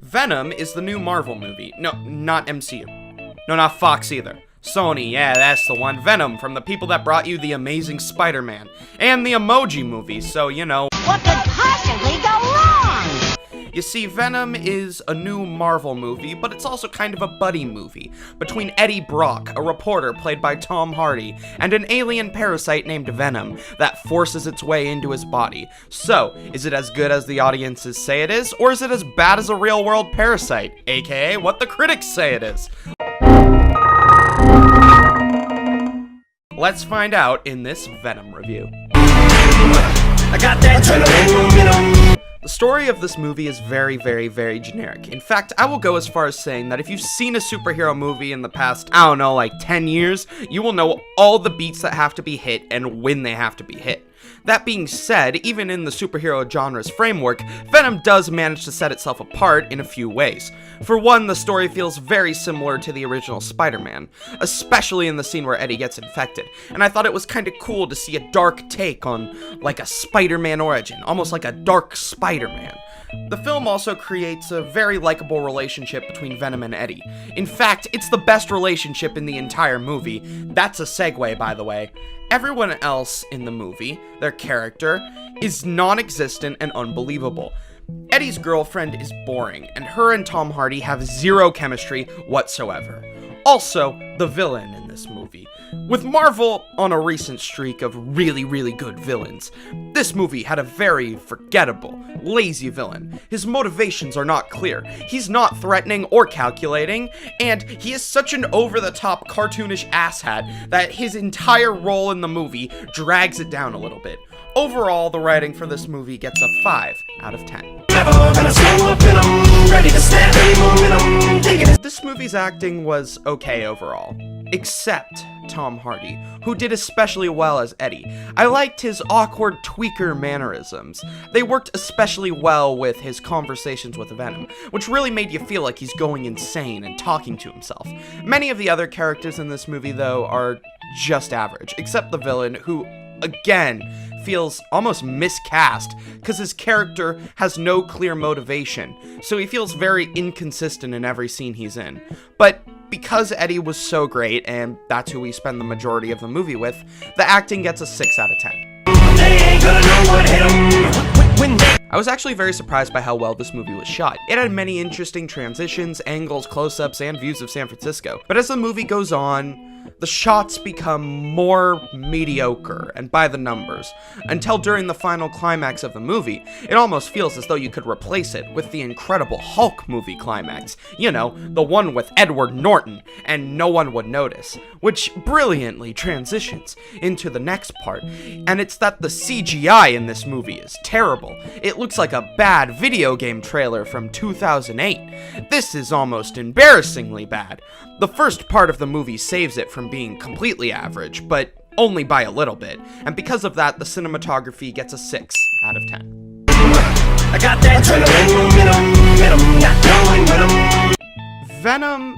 Venom is the new Marvel movie. No, not MCU. No, not Fox either. Sony, yeah, that's the one. Venom, from the people that brought you The Amazing Spider-Man and the Emoji Movie, so, you know. What could possibly go wrong? You see, Venom is a new Marvel movie, but it's also kind of a buddy movie between Eddie Brock, a reporter played by Tom Hardy, and an alien parasite named Venom that forces its way into his body. So, is it as good as the audiences say it is, or is it as bad as a real-world parasite, aka what the critics say it is? Let's find out in this Venom review. I got that adrenaline. The story of this movie is very, very, very generic. In fact, I will go as far as saying that if you've seen a superhero movie in the past, I don't know, like 10 years, you will know all the beats that have to be hit and when they have to be hit. That being said, even in the superhero genre's framework, Venom does manage to set itself apart in a few ways. For one, the story feels very similar to the original Spider-Man, especially in the scene where Eddie gets infected, and I thought it was kinda cool to see a dark take on, like, a Spider-Man origin, almost like a dark Spider-Man. The film also creates a very likable relationship between Venom and Eddie. In fact, it's the best relationship in the entire movie. That's a segue, by the way. Everyone else in the movie, their character, is non-existent and unbelievable. Eddie's girlfriend is boring, and her and Tom Hardy have zero chemistry whatsoever. Also, the villain in this movie. With Marvel on a recent streak of really, really good villains, this movie had a very forgettable, lazy villain. His motivations are not clear, he's not threatening or calculating, and he is such an over-the-top cartoonish asshat that his entire role in the movie drags it down a little bit. Overall, the writing for this movie gets a 5 out of 10. This movie's acting was okay overall, except Tom Hardy, who did especially well as Eddie. I liked his awkward tweaker mannerisms. They worked especially well with his conversations with Venom, which really made you feel like he's going insane and talking to himself. Many of the other characters in this movie, though, are just average, except the villain, who, again, feels almost miscast because his character has no clear motivation, so he feels very inconsistent in every scene he's in. But because Eddie was so great, and that's who we spend the majority of the movie with, the acting gets a 6 out of 10. I was actually very surprised by how well this movie was shot. It had many interesting transitions, angles, close-ups, and views of San Francisco. But as the movie goes on, the shots become more mediocre and by the numbers, until during the final climax of the movie, it almost feels as though you could replace it with the Incredible Hulk movie climax. You know, the one with Edward Norton, and no one would notice, which brilliantly transitions into the next part, and it's that the CGI in this movie is terrible. It looks like a bad video game trailer from 2008. This is almost embarrassingly bad. The first part of the movie saves it from being completely average, but only by a little bit, and because of that, the cinematography gets a 6 out of 10. I got that Venom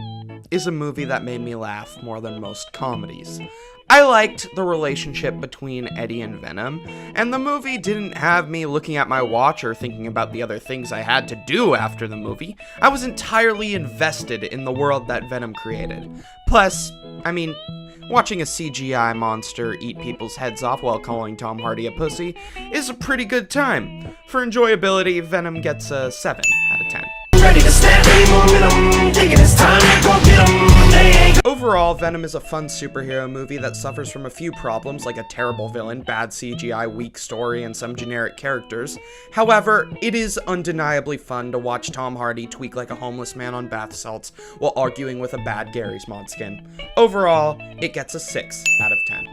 is a movie that made me laugh more than most comedies. I liked the relationship between Eddie and Venom, and the movie didn't have me looking at my watch or thinking about the other things I had to do after the movie. I was entirely invested in the world that Venom created. Plus, I mean, watching a CGI monster eat people's heads off while calling Tom Hardy a pussy is a pretty good time. For enjoyability, Venom gets a 7 out of 10. Overall, Venom is a fun superhero movie that suffers from a few problems like a terrible villain, bad CGI, weak story, and some generic characters. However, it is undeniably fun to watch Tom Hardy tweak like a homeless man on bath salts while arguing with a bad Gary's mod skin. Overall, it gets a 6 out of 10.